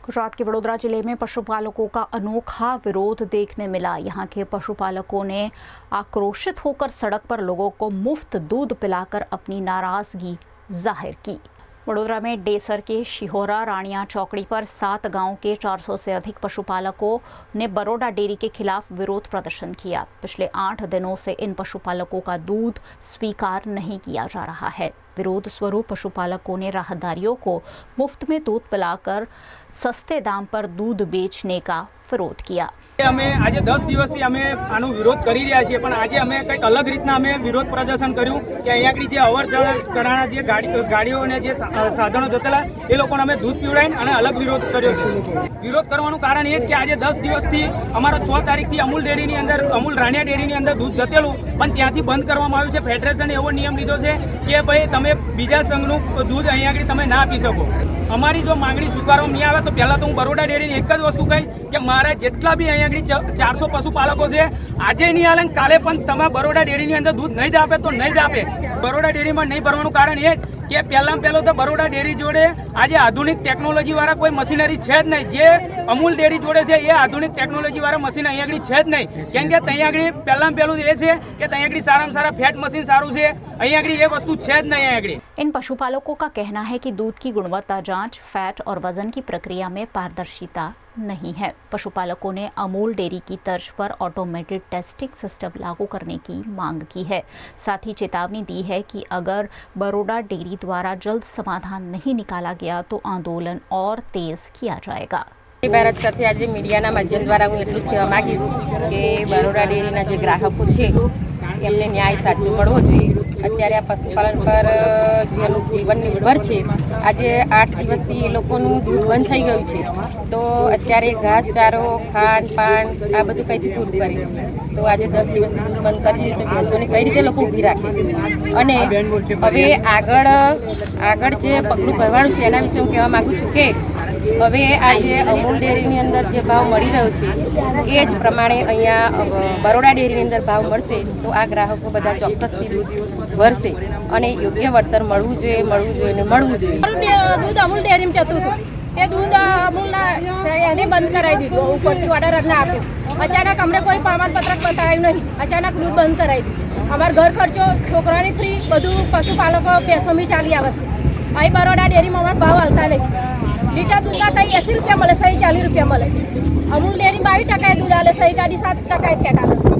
गुजरात के वडोदरा जिले में पशुपालकों का अनोखा विरोध देखने मिला। यहाँ के पशुपालकों ने आक्रोशित होकर सड़क पर लोगों को मुफ्त दूध पिलाकर अपनी नाराजगी जाहिर की। वडोदरा में डेसर के शिहोरा राणिया चौकड़ी पर 7 गांव के 400 से अधिक पशुपालकों ने बरोडा डेयरी के खिलाफ विरोध प्रदर्शन किया। पिछले 8 दिनों से इन पशुपालकों का दूध स्वीकार नहीं किया जा रहा है। विरोध स्वरूप पशुपालकों ने राहदारियों को मुफ्त में दूध पिलाकर सस्ते दाम पर दूध बेचने का विरोध किया। અમે આજે 10 દિવસથી અમે આનો વિરોધ કરી રહ્યા છીએ, પણ આજે અમે કંઈક અલગ રીતના અમે વિરોધ પ્રદર્શન કર્યું કે અહીંયા આગળ જે અવર જવર કરવાના જે ગાડીઓ અને જે સાધનો જતેલા એ લોકોને અમે દૂધ પીવડાવીને અને અલગ વિરોધ કર્યો છે। વિરોધ કરવાનું કારણ એ જ કે આજે 10 દિવસથી અમારા 6 તારીખથી અમૂલ ડેરીની અંદર અમૂલ રાણિયા ડેરીની અંદર દૂધ જતેલું પણ ત્યાંથી બંધ કરવામાં આવ્યું છે। ફેડરેશને એવો નિયમ લીધો છે કે ભાઈ તમે બીજા સંઘનું દૂધ અહીંયા આગળ તમે ના આપી શકો। અમારી જો માંગણી સ્વીકારવામાં નહીં આવે તો પહેલાં તો હું બરોડા ડેરીની એક જ વસ્તુ કહીશ કે મારા જેટલા બી અહીંયા આગળ 400 પશુપાલકો છે આજે નહીં હાલે કાલે પણ તમે બરોડા ડેરીની અંદર દૂધ નહીં જ આપે તો નહીં જ આપે। બરોડા ડેરીમાં નહીં ભરવાનું કારણ એ જ કે પહેલાં તો બરોડા ડેરી જોડે આજે આધુનિક ટેકનોલોજીવાળા કોઈ મશીનરી છે જ નહીં। જે અમૂલ ડેરી જોડે છે એ આધુનિક ટેકનોલોજીવાળા મશીન અહીંયા આગળ છે જ નહીં, કેમ કે ત્યાં આગળ પહેલું એ છે કે ત્યાં આગળ સારામાં सारा फैट मशीन सारू છે, અહીંયા આગળ એ વસ્તુ છે જ નહીં। અહીંયા આગળ इन पशुपालकों का कहना है कि दूध की गुणवत्ता जांच, फैट और वजन की प्रक्रिया में पारदर्शिता नहीं है। पशुपालकों ने अमूल डेयरी की तर्ज पर ऑटोमेटेड टेस्टिंग सिस्टम लागू करने की मांग की है। साथ ही चेतावनी दी है कि अगर बरोडा डेयरी द्वारा जल्द समाधान नहीं निकाला गया तो आंदोलन और तेज किया जाएगा। ભારત સાથે આજે મીડિયાના માધ્યમ દ્વારા હું એટલું જ કહેવા માગીશ કે બરોડા ડેરીના જે ગ્રાહકો છે એમને ન્યાય સાચો મળવો જોઈએ। અત્યારે આ પશુપાલન પર જેનું જીવન નિર્ભર છે, આજે 8 દિવસથી એ લોકોનું દૂધ બંધ થઈ ગયું છે, તો અત્યારે ઘાસચારો, ખાંડ પાન આ બધું કઈથી પૂરું કરે? તો આજે 10 દિવસથી દૂધ બંધ કરી દીધું તો ભેંસોને કઈ રીતે લોકો ઊભી રાખે? અને હવે આગળ જે પગલું ભરવાનું છે એના વિશે હું કહેવા માગું છું કે હવે આ જે અમૂલ ડેરીની અંદર જે ભાવ મળી રહ્યો છે એ જ પ્રમાણે અહીંયા બરોડા ડેરીની અંદર ભાવ મળશે તો આ ગ્રાહકો બધા ચોક્કસથી દૂધ ભરશે અને યોગ્ય વળતર મળવું જોઈએ ને મળવું જોઈએ। દૂધ અમૂલ ડેરીમાં જતું હતું તે દૂધ અમૂલના એને બંધ કરાવી દીધું, ઉપરથી ઓર્ડર અમને આપ્યો। અચાનક અમને કોઈ પ્રમાણપત્રક બતાવ્યું નહીં, અચાનક દૂધ બંધ કરાવી દીધું। અમારો ઘર ખર્ચો, છોકરાની ફ્રી બધું પશુપાલકો પેસોમી ચાલી આવે છે। અહીં બરોડા ડેરીમાં અમારે ભાવ હાલતા નહીં। લીટર દૂધના ત્યાં 80 રૂપિયા મળે છે, 40 રૂપિયા મળે છે। અમૂલ ડેરીમાં 22% દૂધ આલે છે, 7% ફેટ આલે છે।